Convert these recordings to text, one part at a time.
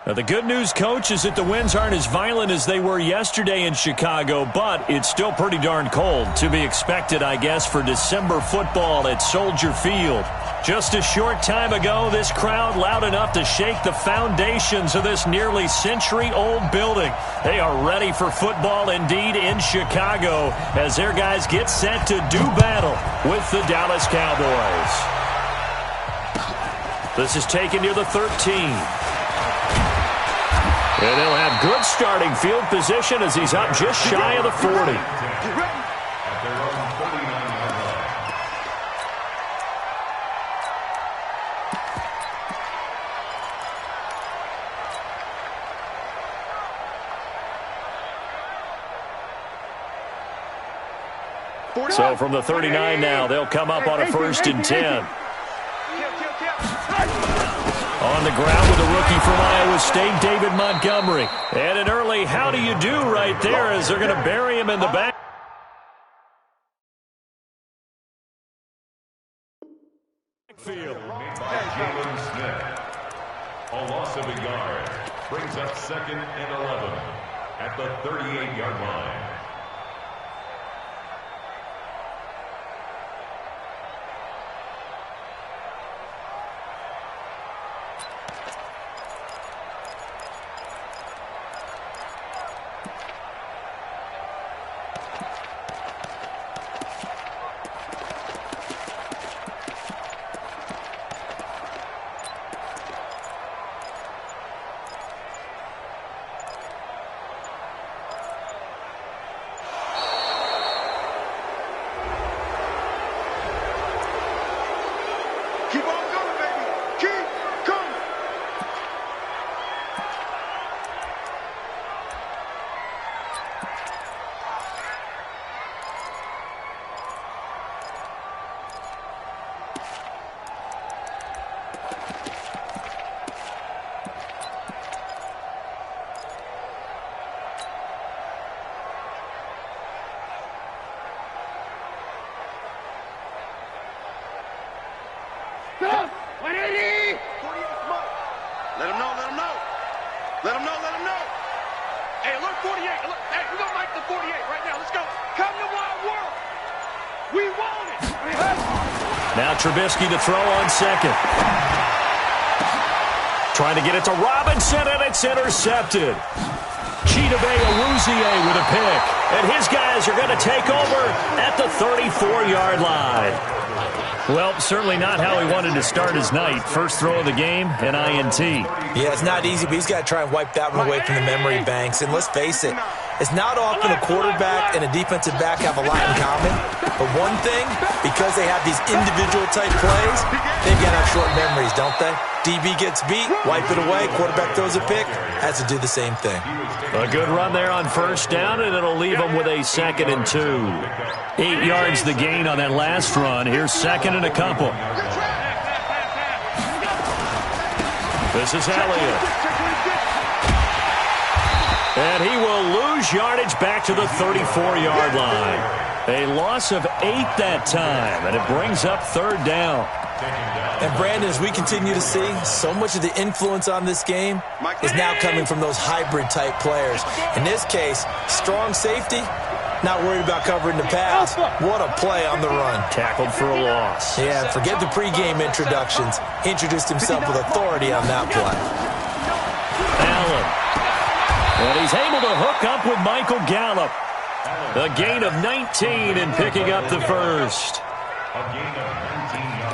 The good news, Coach, is that the winds aren't as violent as they were yesterday in Chicago, but it's still pretty darn cold. To be expected, I guess, for December football at Soldier Field. Just a short time ago, this crowd loud enough to shake the foundations of this nearly century-old building. They are ready for football indeed in Chicago as their guys get set to do battle with the Dallas Cowboys. This is taken near the 13. And they'll have good starting field position as he's up just shy of the 40. So from the 39 now, they'll come up on a 1st and 10. On the ground with a rookie from Iowa State, David Montgomery. And an early how do you do right there as they're going to bury him in the back. Field. A loss of a yard brings up 2nd and 11 at the 38-yard line. Now Trubisky to throw on 2nd. Trying to get it to Robinson, and it's intercepted. Chidobe Awuzie with a pick. And his guys are going to take over at the 34-yard line. Well, certainly not how he wanted to start his night. First throw of the game, an INT. Yeah, it's not easy, but he's got to try and wipe that one away from the memory banks. And let's face it, it's not often a quarterback and a defensive back have a lot in common. But one thing, because they have these individual type plays, they've got to have short memories, don't they? DB gets beat, wipe it away, quarterback throws a pick, has to do the same thing. A good run there on 1st down, and it'll leave them with a 2nd and 2. 8 yards the gain on that last run. Here's 2nd and a couple. This is Elliott. And he will lose yardage back to the 34-yard line. A loss of 8 that time, and it brings up 3rd down. And Brandon, as we continue to see, so much of the influence on this game is now coming from those hybrid-type players. In this case, strong safety, not worried about covering the pass. What a play on the run. Tackled for a loss. Yeah, forget the pregame introductions. Introduced himself with authority on that play. Allen. And he's able to hook up with Michael Gallup. A gain of 19 and picking up the 1st.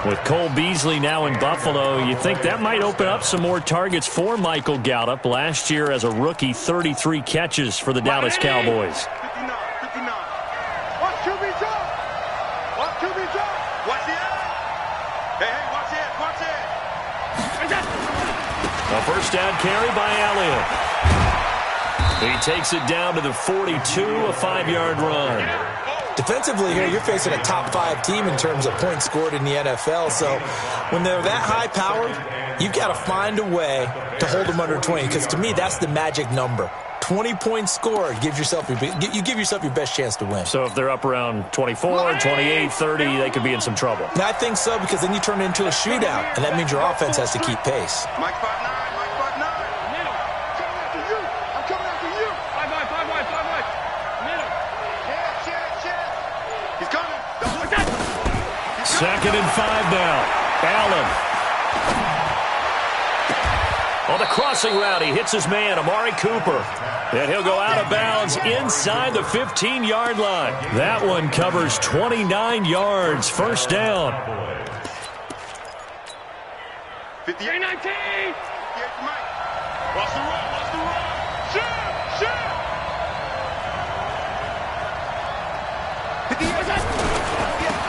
With Cole Beasley now in Buffalo, you think that might open up some more targets for Michael Gallup. Last year as a rookie, 33 catches for the Dallas Cowboys. A 1st down carry by Elliott. He takes it down to the 42, a 5-yard run. Defensively here, you're facing a top 5 team in terms of points scored in the NFL. So when they're that high-powered, you've got to find a way to hold them under 20. Because to me, that's the magic number. 20 points scored, you give yourself your best chance to win. So if they're up around 24, 28, 30, they could be in some trouble. And I think so, because then you turn it into a shootout, and that means your offense has to keep pace. 2nd and 5 now. Allen. On the crossing route, he hits his man, Amari Cooper. And he'll go out of bounds inside the 15-yard line. That one covers 29 yards. First down. 58-19. Watch the run, watch the run. Shoot.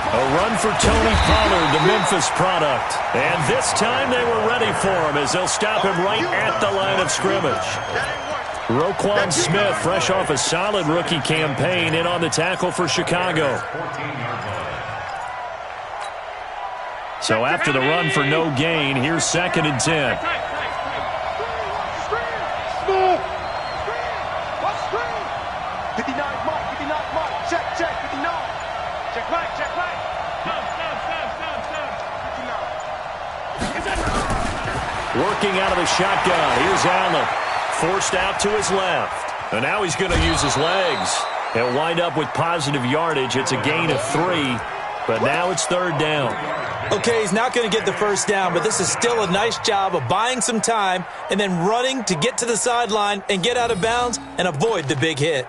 A run for Tony Pollard, the Memphis product. And this time they were ready for him as they'll stop him right at the line of scrimmage. Roquan Smith, fresh off a solid rookie campaign, in on the tackle for Chicago. So after the run for no gain, here's 2nd and 10. Working out of the shotgun. Here's Allen. Forced out to his left. And now he's going to use his legs. He'll wind up with positive yardage. It's a gain of 3. But now it's 3rd down. Okay, he's not going to get the first down, but this is still a nice job of buying some time and then running to get to the sideline and get out of bounds and avoid the big hit.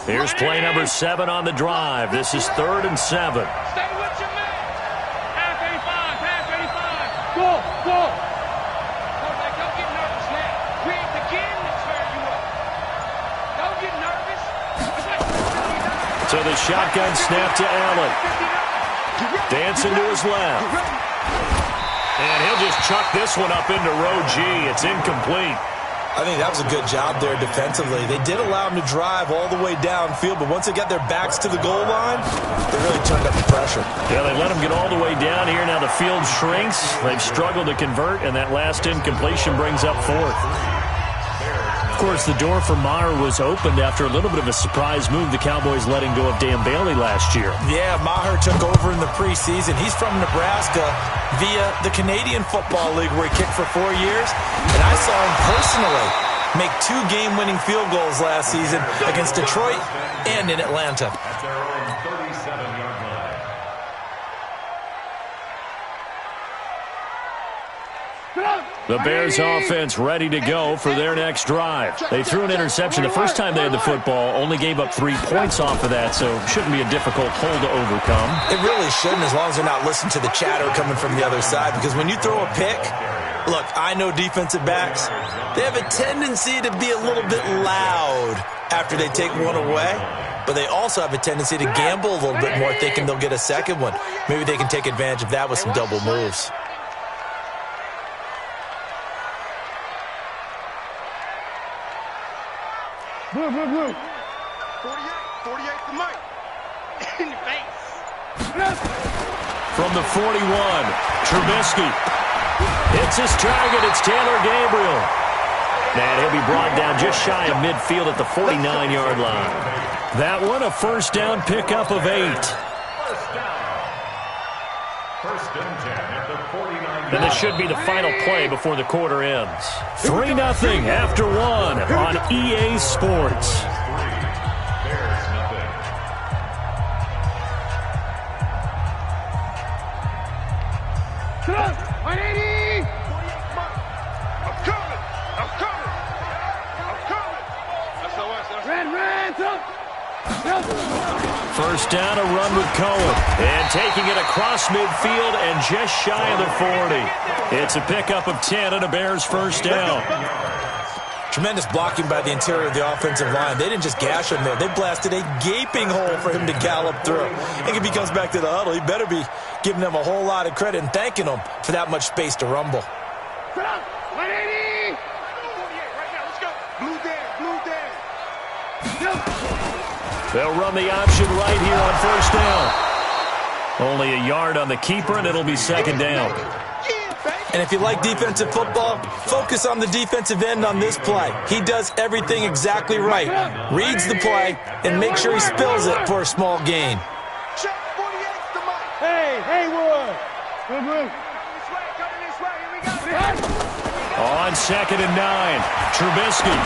Here's play number 7 on the drive. This is 3rd and 7. Stay with your man. Half 85. Go. Quarterback, don't get nervous now. We ain't the game that's wearing you up. Don't get nervous. So the shotgun snap to Allen. Dancing to his left. And he'll just chuck this one up into row G. It's incomplete. I think that was a good job there defensively. They did allow him to drive all the way downfield, but once they got their backs to the goal line, they really turned up the pressure. Yeah, they let him get all the way down here. Now the field shrinks. They've struggled to convert, and that last incompletion brings up 4th. Of course, the door for Maher was opened after a little bit of a surprise move. The Cowboys letting go of Dan Bailey last year. Yeah, Maher took over in the preseason. He's from Nebraska via the Canadian Football League where he kicked for 4 years. And I saw him personally make 2 game-winning field goals last season against Detroit and in Atlanta. At their own 37-yard line. The Bears offense ready to go for their next drive. They threw an interception the first time they had the football, only gave up 3 points off of that, so shouldn't be a difficult hole to overcome. It really shouldn't, as long as they're not listening to the chatter coming from the other side, because when you throw a pick, look, I know defensive backs, they have a tendency to be a little bit loud after they take one away, but they also have a tendency to gamble a little bit more, thinking they'll get a second one. Maybe they can take advantage of that with some double moves. Blue. 48 to Mike. In the face. From the 41, Trubisky hits his target. It's Taylor Gabriel. And he'll be brought down just shy of midfield at the 49-yard line. That one, a first down pickup of 8. First and 10 at the 49. And this should be the final play before the quarter ends. 3-0 after 1 on EA Sports. Bears nothing. I'm coming. First down, a run with Cohen. And taking it across midfield and just shy of the 40. It's a pickup of 10 and a Bears first down. Tremendous blocking by the interior of the offensive line. They didn't just gash him there. They blasted a gaping hole for him to gallop through. And if he comes back to the huddle, he better be giving them a whole lot of credit and thanking them for that much space to rumble. 180! Right now, let's go. Blue down. They'll run the option right here on first down. Only a yard on the keeper, and it'll be second down. And if you like defensive football, focus on the defensive end on this play. He does everything exactly right. Reads the play and makes sure he spills it for a small gain. Hey, Wood. On second and 9, Trubisky.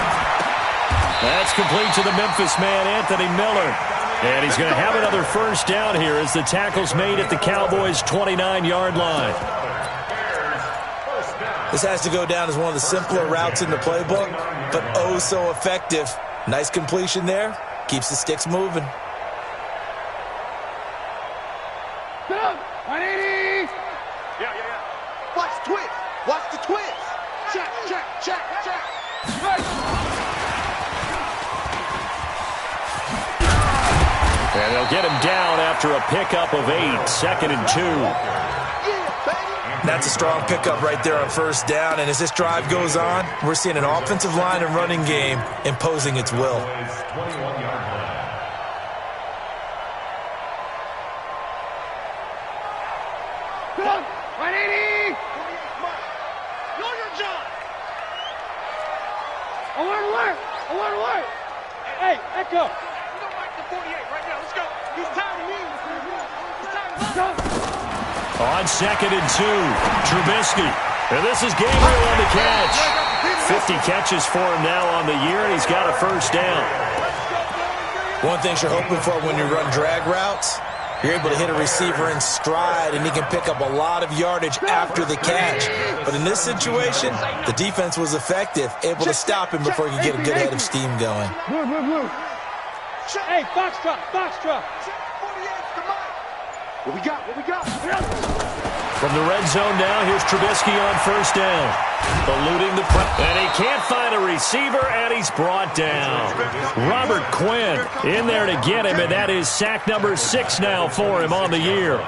That's complete to the Memphis man, Anthony Miller. And he's going to have another first down here as the tackle's made at the Cowboys' 29-yard line. This has to go down as one of the simpler routes in the playbook, but oh so effective. Nice completion there. Keeps the sticks moving. 180! Yeah. Watch the twist. Watch the twist. Check. Right. And they'll get him down after a pickup of 8, 2nd and 2. That's a strong pickup right there on first down, and as this drive goes on, we're seeing an offensive line and running game imposing its will. 21-yard line. Come on, 180! Know your job! Alert! Hey, Echo! You don't like the 48 right now, let's go! He's tired of me! He's tired of me! On 2nd and 2, Trubisky. And this is Gabriel on the catch. 50 catches for him now on the year, and he's got a first down. One thing you're hoping for when you run drag routes, you're able to hit a receiver in stride, and he can pick up a lot of yardage after the catch. But in this situation, the defense was effective, able to stop him before he could get a good head of steam going. Blue. Hey, box truck. What we got? From the red zone now, here's Trubisky on first down. Eluding the press. And he can't find a receiver, and he's brought down. Robert Quinn in there to get him, and that is sack number 6 now for him on the year.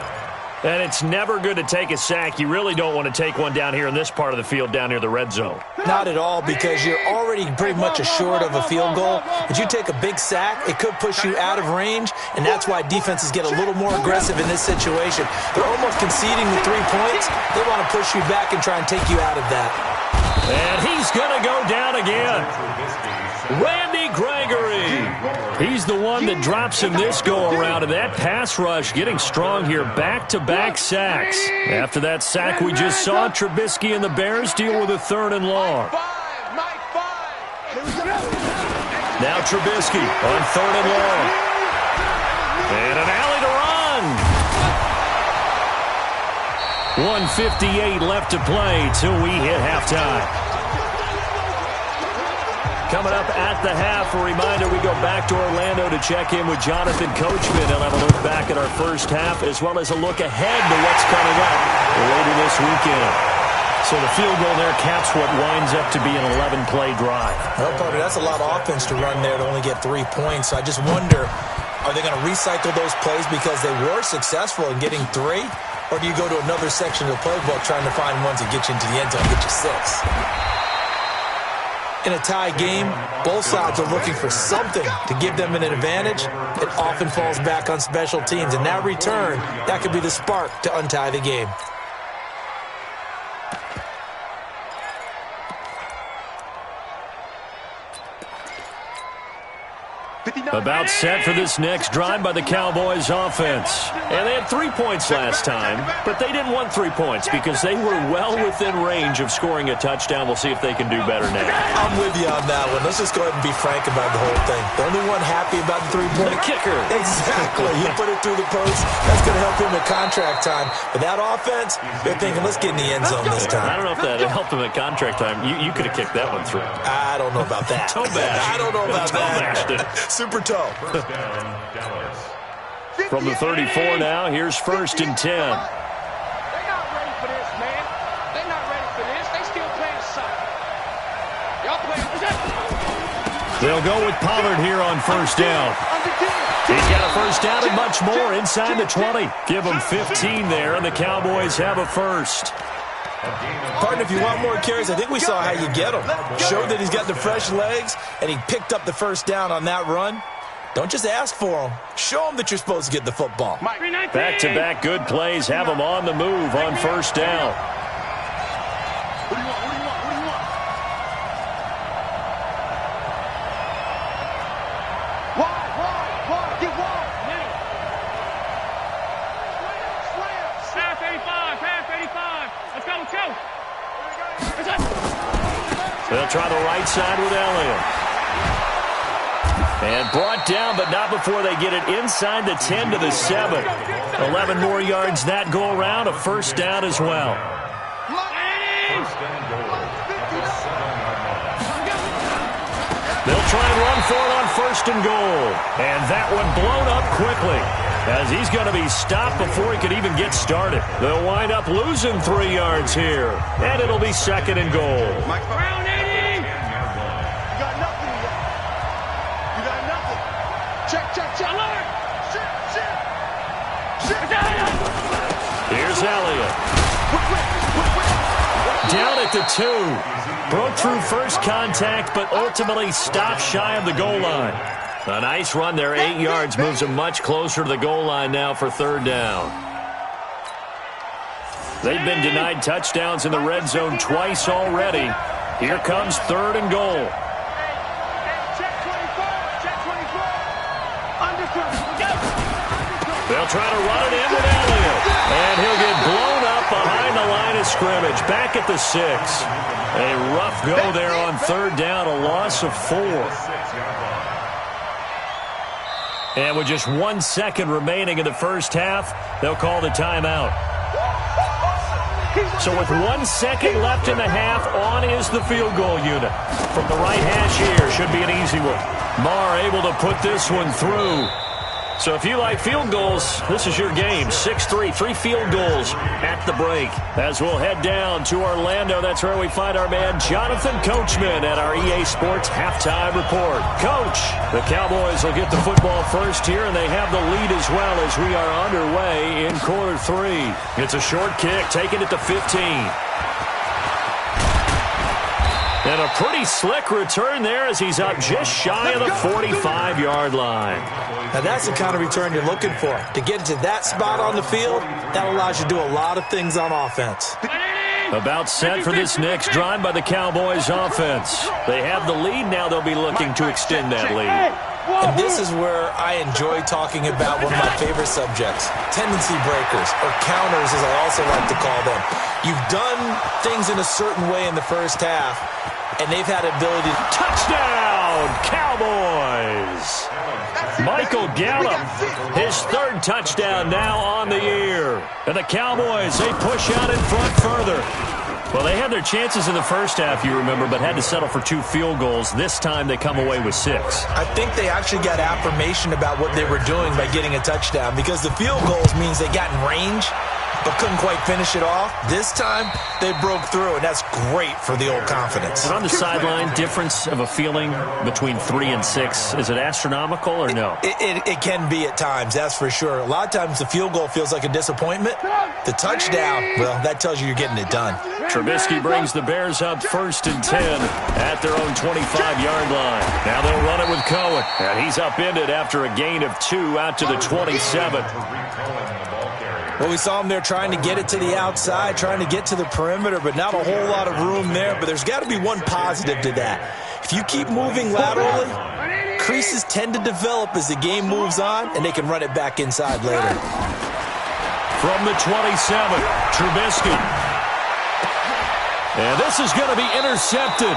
And it's never good to take a sack. You really don't want to take one down here in this part of the field, down near the red zone. Not at all, because you're already pretty much assured of a field goal. If you take a big sack, it could push you out of range, and that's why defenses get a little more aggressive in this situation. They're almost conceding the 3 points. They want to push you back and try and take you out of that. And he's going to go down again. Randy Gregory. He's the one that drops him this go-around, and that pass rush getting strong here. Back-to-back sacks. After that sack we just saw, Trubisky and the Bears deal with a 3rd and long. Now Trubisky on 3rd and long. And an alley to run. 1:58 left to play till we hit halftime. Coming up at the half, a reminder, we go back to Orlando to check in with Jonathan Coachman. He'll have a look back at our first half as well as a look ahead to what's coming up later this weekend. So the field goal there caps what winds up to be an 11-play drive. Well, partner, that's a lot of offense to run there to only get 3 points. So I just wonder, are they going to recycle those plays because they were successful in getting 3? Or do you go to another section of the playbook trying to find ones that get you into the end zone and get you 6? In a tie game, both sides are looking for something to give them an advantage. It often falls back on special teams, and that return, that could be the spark to untie the game. About set for this next drive by the Cowboys offense. And they had 3 points last time, but they didn't want 3 points because they were well within range of scoring a touchdown. We'll see if they can do better now. I'm with you on that one. Let's just go ahead and be frank about the whole thing. The only one happy about the 3-point. The kicker. Exactly. He put it through the post. That's going to help him at contract time. But that offense, they're thinking, let's get in the end zone this time. I don't know if that helped him at contract time. You could have kicked that one through. I don't know about that. Toe bash. I don't know about that. Super toe. First down, Dallas. From the 34 now, here's 1st and 10. They're not ready for this, man. They're not ready for this. They still playing soccer. Y'all playing. They'll go with Pollard here on first down. He's got a first down and much more inside the 20. Give him 15 there, and the Cowboys have a first. Partner, if you want more carries, I think we saw how you get them. Showed that he's got the fresh legs, and he picked up the first down on that run. Don't just ask for them. Show them that you're supposed to get the football. Back-to-back good plays have them on the move on first down. What do you want? Wide. Get wide. Middle. Pass 85. Let's go. They'll try the right side with Elliott. And brought down, but not before they get it inside the 10 to the 7. 11 more yards that go around, a first down as well. They'll try and run for it on first and goal. And that one blown up quickly, as he's going to be stopped before he could even get started. They'll wind up losing 3 yards here, and it'll be second and goal. Round 80! You got nothing yet. You got nothing. Check. Alert! Shit. Here's Elliott. Down at the 2. Broke through first contact, but ultimately stopped shy of the goal line. A nice run there, 8 yards, moves him much closer to the goal line now for third down. They've been denied touchdowns in the red zone twice already. Here comes third and goal. Check 24. They'll try to run it in with Elliott. And he'll get blown up behind the line of scrimmage, back at the 6. A rough go there on third down, a loss of 4. And with just 1 second remaining in the first half, they'll call the timeout. So with 1 second left in the half, on is the field goal unit. From the right hash here, should be an easy one. Marr able to put this one through. So if you like field goals, this is your game. 6-3, 3 field goals at the break. As we'll head down to Orlando, that's where we find our man Jonathan Coachman at our EA Sports Halftime Report. Coach, the Cowboys will get the football first here, and they have the lead as well as we are underway in quarter 3. It's a short kick, taking it to 15. And a pretty slick return there as he's up just shy of the 45-yard line. Now, that's the kind of return you're looking for. To get to that spot on the field, that allows you to do a lot of things on offense. About set for this next drive by the Cowboys offense. They have the lead now. They'll be looking to extend that lead. And this is where I enjoy talking about one of my favorite subjects, tendency breakers, or counters as I also like to call them. You've done things in a certain way in the first half, and they've had ability to... Touchdown, Cowboys! Michael Gallup, his third touchdown now on the year. And the Cowboys, they push out in front further. Well, they had their chances in the first half, you remember, but had to settle for 2 field goals. This time they come away with 6. I think they actually got affirmation about what they were doing by getting a touchdown, because the field goals means they got in range but couldn't quite finish it off. This time, they broke through, and that's great for the old confidence. But on the sideline, difference of a feeling between 3 and 6, is it astronomical or no? It can be at times, that's for sure. A lot of times the field goal feels like a disappointment. The touchdown, well, that tells you you're getting it done. Trubisky brings the Bears up first and 10 at their own 25-yard line. Now they'll run it with Cohen, and he's upended after a gain of 2 out to the 27. Well, we saw him there trying to get it to the outside, trying to get to the perimeter, but not a whole lot of room there. But there's got to be one positive to that. If you keep moving laterally, creases tend to develop as the game moves on, and they can run it back inside later. From the 27, Trubisky. And this is going to be intercepted.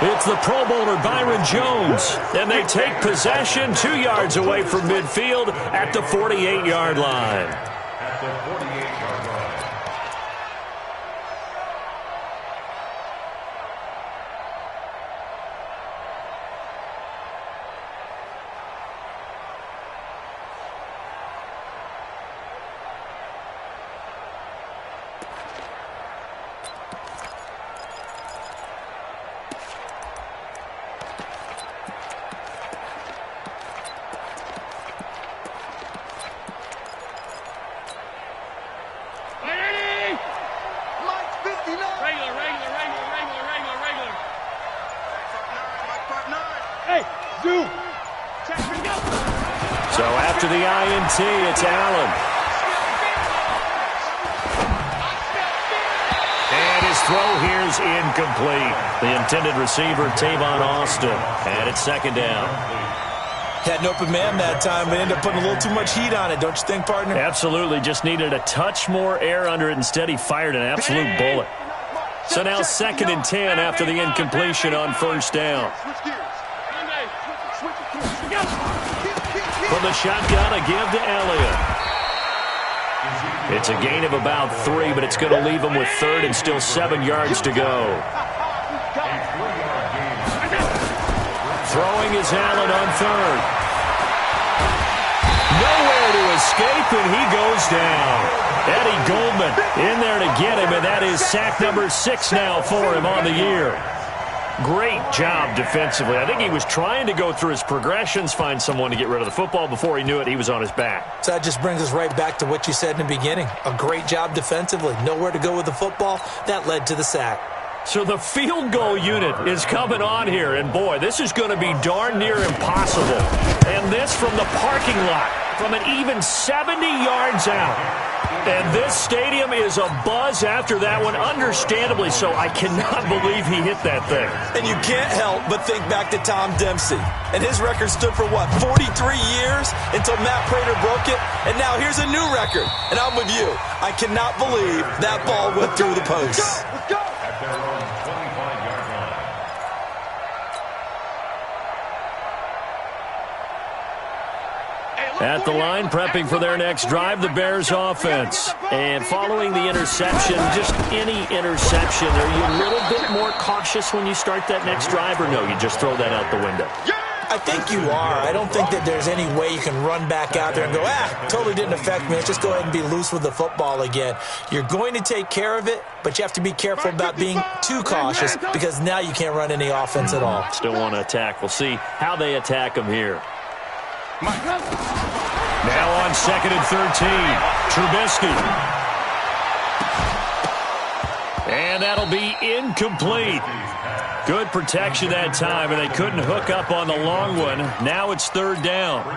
It's the Pro Bowler Byron Jones. And they take possession 2 yards away from midfield at the 48-yard line. At the 48-yard line. So after the INT, it's Allen. And his throw here's incomplete. The intended receiver, Tavon Austin. And it's second down. Had an open man that time, but ended up putting a little too much heat on it, don't you think, partner? Absolutely. Just needed a touch more air under it. Instead, he fired an absolute bullet. So now second and 10 after the incompletion on first down. Switch gears. Switch it. From the shotgun, a give to Elliott. It's a gain of about 3, but it's going to leave him with 3rd and still 7 yards to go. Throwing is Allen on 3rd. Nowhere to escape, and he goes down. Eddie Goldman in there to get him, and that is sack number 6 now for him on the year. Great job defensively. I think he was trying to go through his progressions, find someone to get rid of the football. Before he knew it, he was on his back. So that just brings us right back to what you said in the beginning. A great job defensively. Nowhere to go with the football. That led to the sack. So the field goal unit is coming on here, and boy, this is going to be darn near impossible. And this from the parking lot, from an even 70 yards out. And this stadium is abuzz after that one, understandably so. I cannot believe he hit that thing. And you can't help but think back to Tom Dempsey. And his record stood for, what, 43 years until Matt Prater broke it? And now here's a new record. And I'm with you. I cannot believe that ball went through the post. At their own 25-yard line. At the line, prepping for their next drive, the Bears offense. And following the interception, just any interception, are you a little bit more cautious when you start that next drive, or no, you just throw that out the window? I think you are. I don't think that there's any way you can run back out there and go, totally didn't affect me. Let's just go ahead and be loose with the football again. You're going to take care of it, but you have to be careful about being too cautious because now you can't run any offense at all. Still want to attack. We'll see how they attack them here. Now on 2nd and 13, Trubisky. And that'll be incomplete. Good protection that time, and they couldn't hook up on the long one. Now it's 3rd down.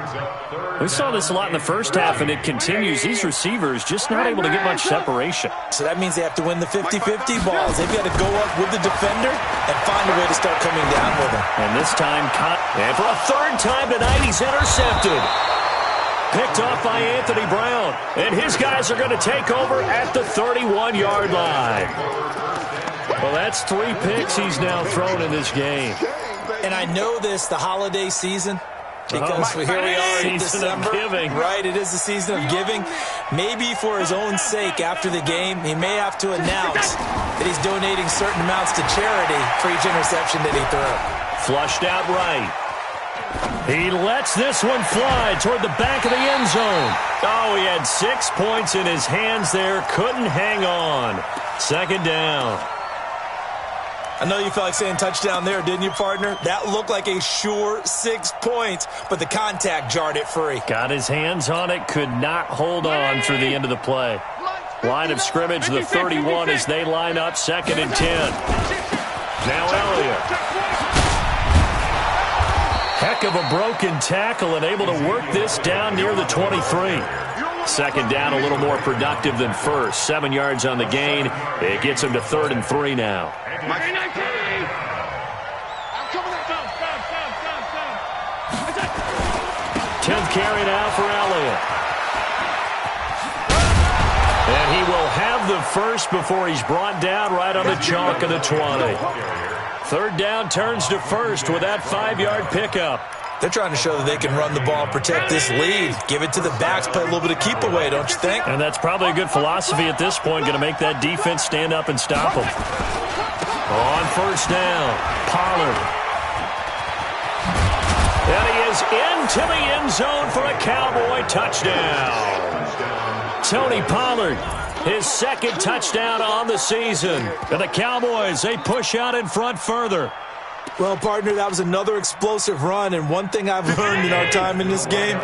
We saw this a lot in the first half, and it continues. These receivers just not able to get much separation. So that means they have to win the 50-50 balls. They've got to go up with the defender and find a way to start coming down with him. And this time, and for a 3rd time tonight, he's intercepted. Picked off by Anthony Brown. And his guys are going to take over at the 31-yard line. Well, that's 3 picks he's now thrown in this game. And I know this, the holiday season, because here we are in December. Of giving. Right, it is the season of giving. Maybe for his own sake after the game, he may have to announce that he's donating certain amounts to charity for each interception that he threw. Flushed out right. He lets this one fly toward the back of the end zone. Oh, he had 6 points in his hands there. Couldn't hang on. 2nd down. I know you felt like saying touchdown there, didn't you, partner? That looked like a sure 6 points, but the contact jarred it free. Got his hands on it, could not hold on through the end of the play. Line of scrimmage, the 31 as they line up, 2nd and 10. Now Elliott. Heck of a broken tackle and able to work this down near the 23. 2nd down, a little more productive than first. 7 yards on the gain. It gets him to 3rd and 3 now. 10th carry now for Elliott. And he will have the first before he's brought down right on the chalk of the 20. 3rd down turns to 1st with that 5-yard pickup. They're trying to show that they can run the ball and protect this lead. Give it to the backs, play a little bit of keep away, don't you think? And that's probably a good philosophy at this point, going to make that defense stand up and stop them. On 1st down, Pollard. And he is into the end zone for a Cowboy touchdown. Tony Pollard, his 2nd touchdown on the season. And the Cowboys, they push out in front further. Well, partner, that was another explosive run, and one thing I've learned in our time in this game,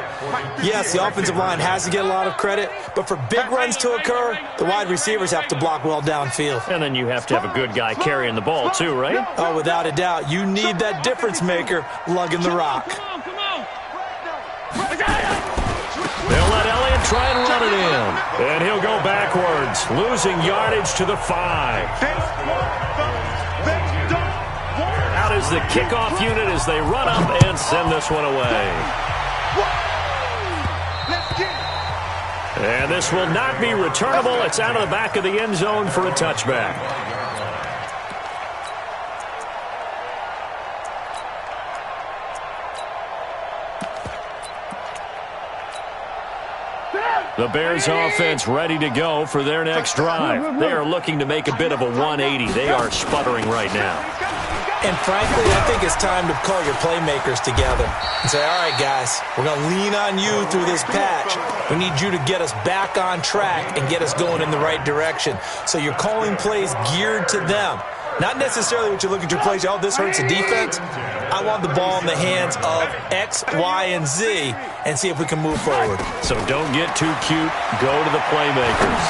yes, the offensive line has to get a lot of credit, but for big runs to occur, the wide receivers have to block well downfield. And then you have to have a good guy carrying the ball too, right? Oh, without a doubt. You need that difference maker lugging the rock. They'll let Elliott try and run it in. And he'll go backwards, losing yardage to the 5. Out is the kickoff unit as they run up and send this one away. And this will not be returnable. It's out of the back of the end zone for a touchback. The Bears offense ready to go for their next drive. They are looking to make a bit of a 180. They are sputtering right now. And frankly, I think it's time to call your playmakers together and say, all right, guys, we're going to lean on you through this patch. We need you to get us back on track and get us going in the right direction. So you're calling plays geared to them. Not necessarily what you look at your plays, oh, this hurts the defense. I want the ball in the hands of X, Y, and Z and see if we can move forward. So don't get too cute. Go to the playmakers.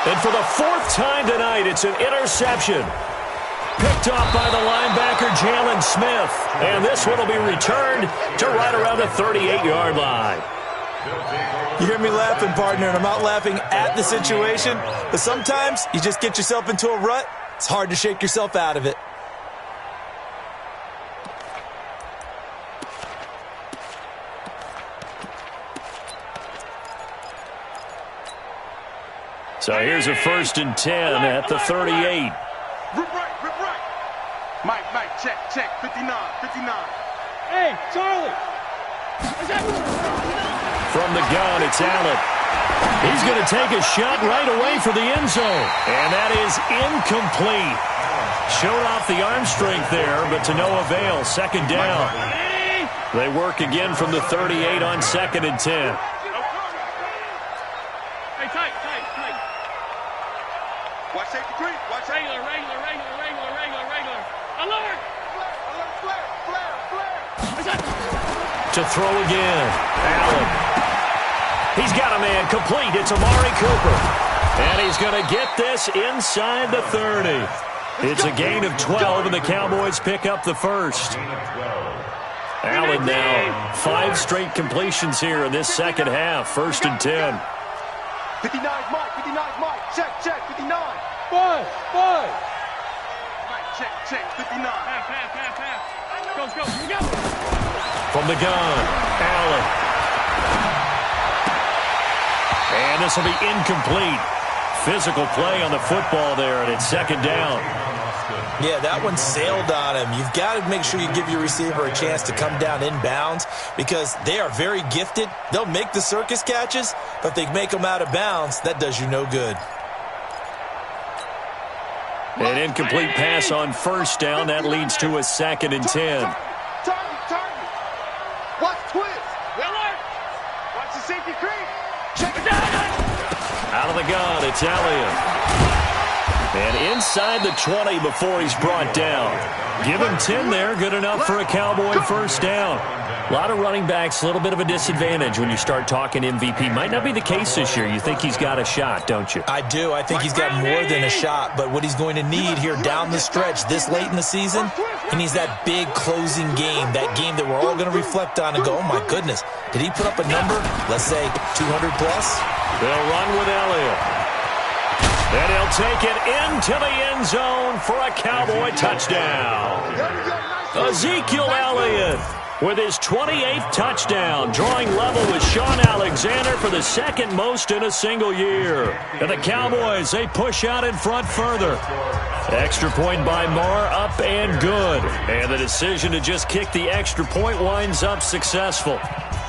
And for the fourth time tonight, it's an interception. Picked off by the linebacker, Jalen Smith. And this one will be returned to right around the 38-yard line. You hear me laughing, partner, and I'm not laughing at the situation, but sometimes you just get yourself into a rut. It's hard to shake yourself out of it. So here's a 1st and 10 at the 38. Rip right. Mike, check, 59. Hey, Charlie. From the gun, it's Allen. He's going to take a shot right away for the end zone. And that is incomplete. Showed off the arm strength there, but to no avail. 2nd down. They work again from the 38 on 2nd and 10. Hey, tight. Watch safety creep. Watch Regular. Alert. Flare. To throw again. Allen. He's got a man complete. It's Amari Cooper. And he's going to get this inside the 30. It's a gain of 12, and the Cowboys pick up the first. Allen now 5 straight completions here in this second half. 1st and 10. 59 Mike. Check, 59. Five. Mike, check, 59. Pass. Go. From the gun, Allen. And this will be incomplete. Physical play on the football there, and it's 2nd down. Yeah, that one sailed on him. You've got to make sure you give your receiver a chance to come down inbounds because they are very gifted. They'll make the circus catches, but if they make them out of bounds, that does you no good. An incomplete pass on 1st down. That leads to a 2nd and 10. Target. Watch twist. Watch the safety creep. Check it down. Out of the gun, it's Elliott. And inside the 20 before he's brought down. Give him 10 there. Good enough for a Cowboy 1st down. A lot of running backs, a little bit of a disadvantage when you start talking MVP. Might not be the case this year. You think he's got a shot, don't you? I do. I think he's got more than a shot. But what he's going to need here down the stretch this late in the season, he needs that big closing game, that game that we're all going to reflect on and go, oh, my goodness, did he put up a number, let's say 200 plus? They'll run with Elliott. And he'll take it into the end zone for a Cowboy touchdown. Ezekiel Elliott with his 28th touchdown, drawing level with Sean Alexander for the 2nd most in a single year. And the Cowboys, they push out in front further. Extra point by Marr, up and good. And the decision to just kick the extra point winds up successful.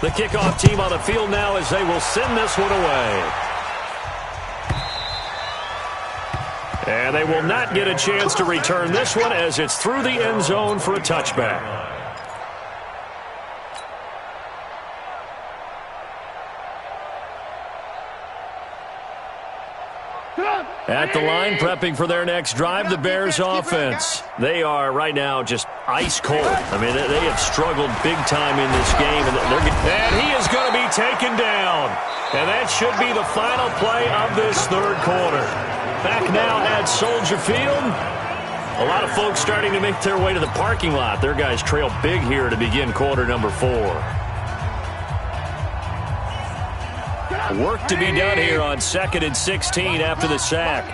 The kickoff team on the field now as they will send this one away. And they will not get a chance to return this one as it's through the end zone for a touchback. At the line, prepping for their next drive, the Bears offense. They are right now just ice cold. I mean, they have struggled big time in this game. And he is going to be taken down. And that should be the final play of this 3rd quarter. Back now at Soldier Field. A lot of folks starting to make their way to the parking lot. Their guys trail big here to begin quarter number 4. Work to be done here on 2nd and 16 after the sack.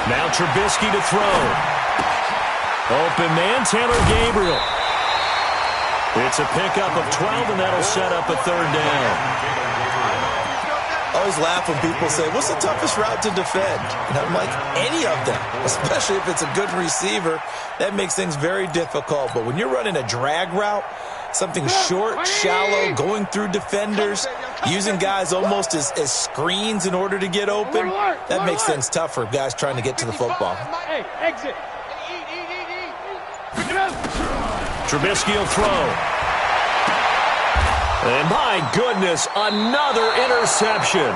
Now Trubisky to throw. Open man, Taylor Gabriel. It's a pickup of 12, and that'll set up a 3rd down. I always laugh when people say, what's the toughest route to defend? And I'm like, any of them, especially if it's a good receiver. That makes things very difficult. But when you're running a drag route, something short, shallow, going through defenders, using guys almost as screens in order to get open, that makes things tough for guys trying to get to the football. Hey, exit. Trubisky will throw. And my goodness, another interception.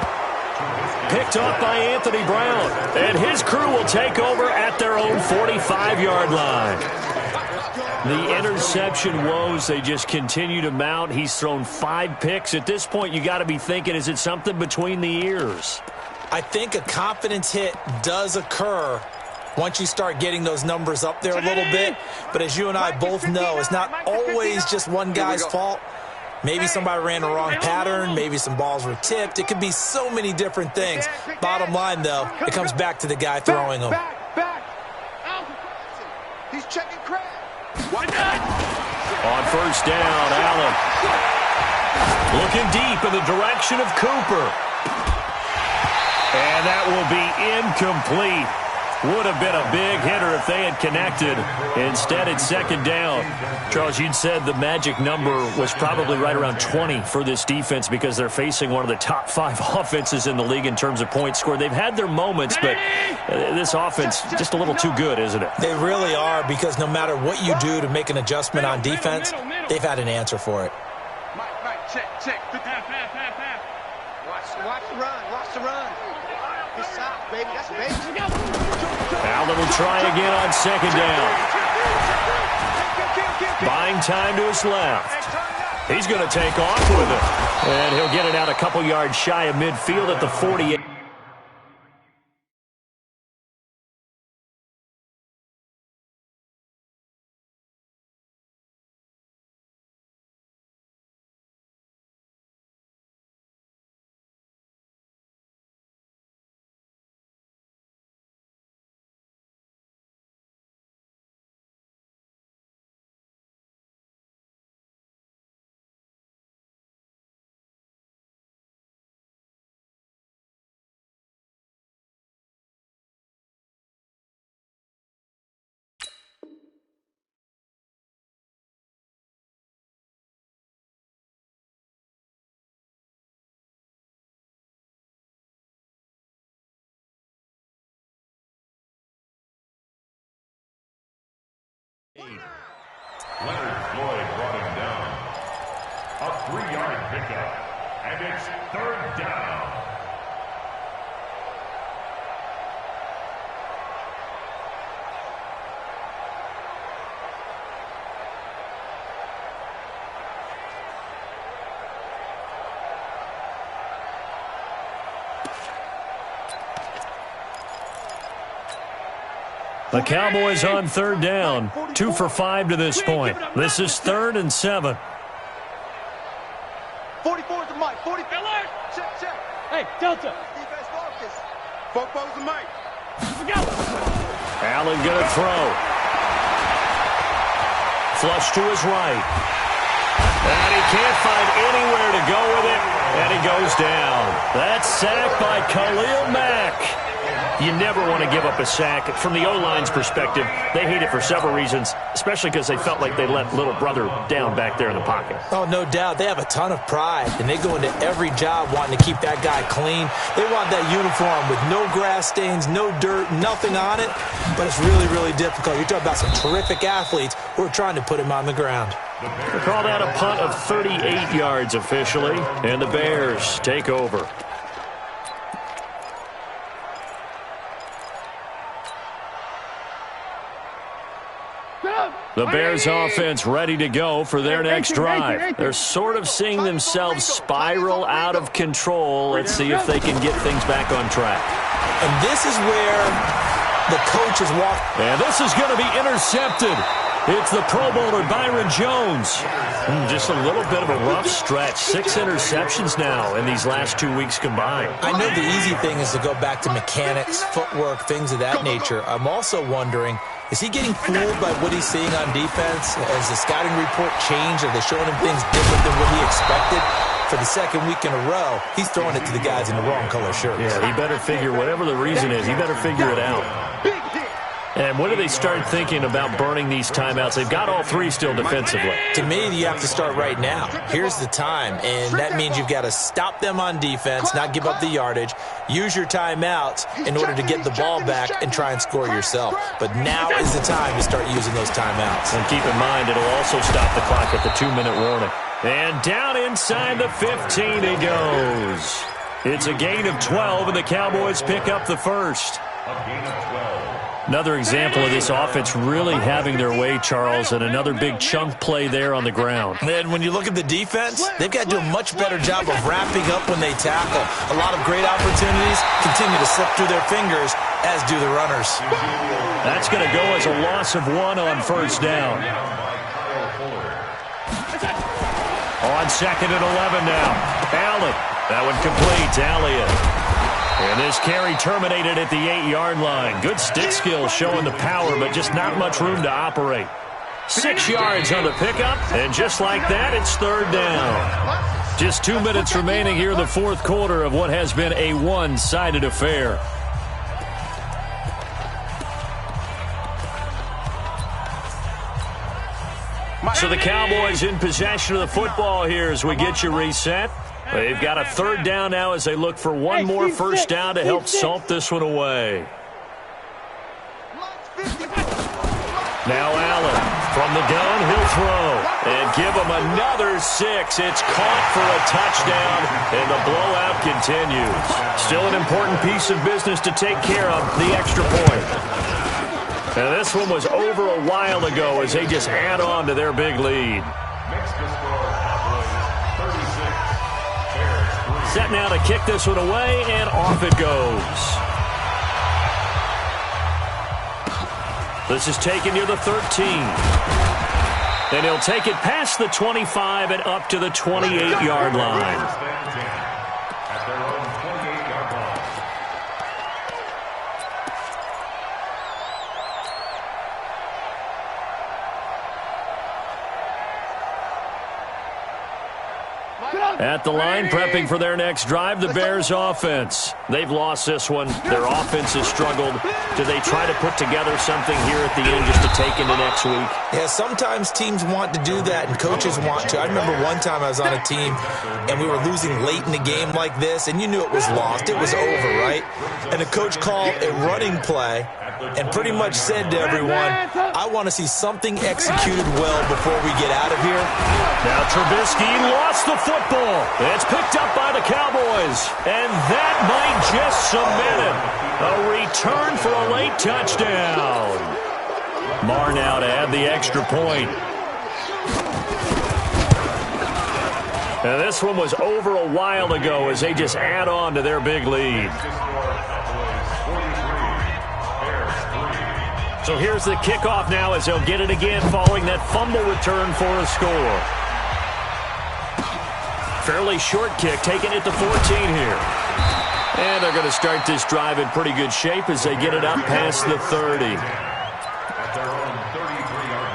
Picked off by Anthony Brown. And his crew will take over at their own 45-yard line. The interception woes, they just continue to mount. He's thrown 5 picks. At this point, you got to be thinking, is it something between the ears? I think a confidence hit does occur once you start getting those numbers up there a little bit. But as you and I both know, it's not always just one guy's fault. Maybe somebody ran the wrong pattern. Maybe some balls were tipped. It could be so many different things. Bottom line, though, it comes back to the guy throwing them. Back. He's checking crap. On first down, Allen. Looking deep in the direction of Cooper. And that will be incomplete. Would have been a big hitter if they had connected. Instead, it's second down. Charles, you'd said the magic number was probably right around 20 for this defense because they're facing one of the top 5 offenses in the league in terms of points scored. They've had their moments, but this offense just a little too good, isn't it? They really are, because no matter what you do to make an adjustment on defense, they've had an answer for it. Mike, check. Watch the run. Watch the run. Good stop, baby. That's baby. Allen will try again on second down. Buying time to his left. He's going to take off with it. And he'll get it out a couple yards shy of midfield at the 48. Leonard Floyd brought him down. A 3-yard pickup. And it's third down. The Cowboys on third down. 2 for 5 to this point. This is 3rd and 7. 44 to Mike. 40. Check. Hey, Delta. Defense focus. Foco's to Mike. Allen going to throw. Flush to his right. And he can't find anywhere to go with it. And he goes down. That's sacked by Khalil Mack. You never want to give up a sack. From the O-line's perspective, they hate it for several reasons, especially because they felt like they let little brother down back there in the pocket. Oh, no doubt. They have a ton of pride, and they go into every job wanting to keep that guy clean. They want that uniform with no grass stains, no dirt, nothing on it, but it's really, really difficult. You're talking about some terrific athletes who are trying to put him on the ground. They call that a punt of 38 yards officially, and the Bears take over. The Bears offense ready to go for their next drive. They're sort of seeing themselves spiral out of control. Let's see if they can get things back on track. And this is where the coach is walking. And this is going to be intercepted. It's the Pro Bowler Byron Jones. Just a little bit of a rough stretch. 6 interceptions now in these last 2 weeks combined. I know the easy thing is to go back to mechanics, footwork, things of that nature. I'm also wondering, is he getting fooled by what he's seeing on defense? Has the scouting report changed? Are they showing him things different than what he expected? for the second week in a row, he's throwing it to the guys in the wrong color shirts. Yeah, he better figure, whatever the reason is, he better figure it out. And when do they start thinking about burning these timeouts? They've got all three still defensively. To me, you have to start right now. Here's the time, and that means you've got to stop them on defense, not give up the yardage, use your timeouts in order to get the ball back and try and score yourself. But now is the time to start using those timeouts. And keep in mind, it'll also stop the clock at the 2-minute warning. And down inside the 15 he goes. It's a gain of 12, and the Cowboys pick up the first. A gain of 12. Another example of this offense really having their way, Charles, and another big chunk play there on the ground. And when you look at the defense, they've got to do a much better job of wrapping up when they tackle. A lot of great opportunities continue to slip through their fingers, as do the runners. That's going to go as a loss of 1 on first down. On 2nd and 11 now. Allen. That one complete to Elliott. And this carry terminated at the 8-yard line. Good stick skill showing the power, but just not much room to operate. 6 yards on the pickup, and just like that, it's third down. Just 2 minutes remaining here in the fourth quarter of what has been a one-sided affair. So the Cowboys in possession of the football here as we get you reset. They've got a third down now as they look for one more first down to help salt this one away. Now Allen from the gun, he'll throw and give him another 6. It's caught for a touchdown, and the blowout continues. Still an important piece of business to take care of, the extra point. And this one was over a while ago as they just add on to their big lead. Set now to kick this one away, and off it goes. This is taken near the 13. And he'll take it past the 25 and up to the 28-yard line. At the line, prepping for their next drive, the Bears offense. They've lost this one. Their offense has struggled. Do they try to put together something here at the end just to take into next week? Yeah, sometimes teams want to do that and coaches want to. I remember one time I was on a team and we were losing late in the game like this, and you knew it was lost. It was over, right? And the coach called a running play and pretty much said to everyone, I want to see something executed well before we get out of here. Now Trubisky lost the football. It's picked up by the Cowboys, and that might just cement it. A return for a late touchdown. Marr now to add the extra point. And this one was over a while ago as they just add on to their big lead. So here's the kickoff now as they'll get it again following that fumble return for a score. Fairly short kick, taking it to 14 here. And they're going to start this drive in pretty good shape as they get it up past the 30. At their own 33-yard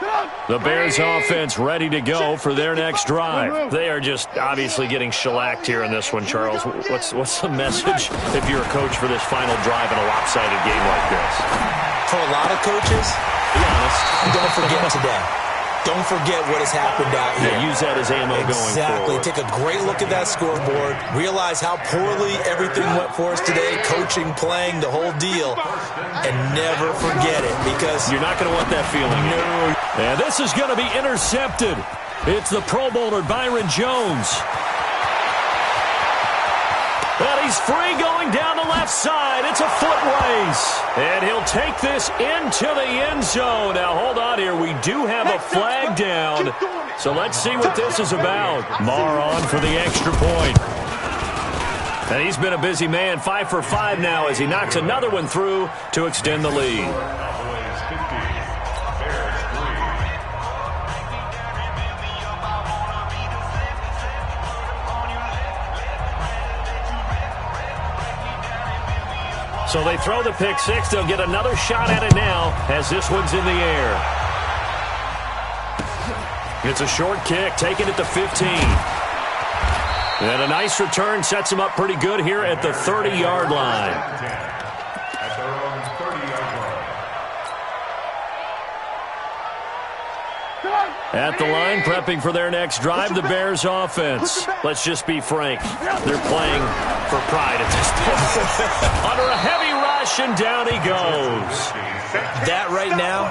line. The Bears offense ready to go for their next drive. They are just obviously getting shellacked here in this one, Charles. What's the message if you're a coach for this final drive in a lopsided game like this? For a lot of coaches, be honest, don't forget today. Don't forget what has happened out here. Yeah, use that as ammo going forward. Exactly. Take a great look at that scoreboard. Realize how poorly everything went for us today, coaching, playing, the whole deal. And never forget it, because you're not going to want that feeling. No. And this is going to be intercepted. It's the Pro Bowler Byron Jones. But he's free going down the left side. It's a foot race. And he'll take this into the end zone. Now, hold on here. We do have a flag down. So let's see what this is about. Marr on for the extra point. And he's been a busy man. 5 for 5 now as he knocks another one through to extend the lead. So they throw the pick six. They'll get another shot at it now as this one's in the air. It's a short kick, taking it to 15. And a nice return sets him up pretty good here at the 30-yard line. At their own 30-yard line. At the line, prepping for their next drive, the Bears offense. Let's just be frank. They're playing for pride at this point. Under a heavy rush, and down he goes. That right now,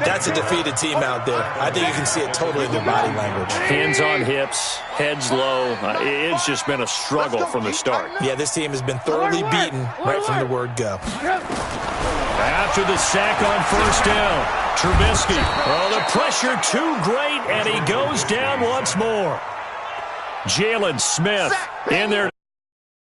that's a defeated team out there. I think you can see it totally in their body language. Hands on hips, heads low. It's just been a struggle from the start. Yeah, this team has been thoroughly beaten right from the word go. After the sack on first down, Trubisky. Oh, the pressure too great, and he goes down once more. Jalen Smith in there.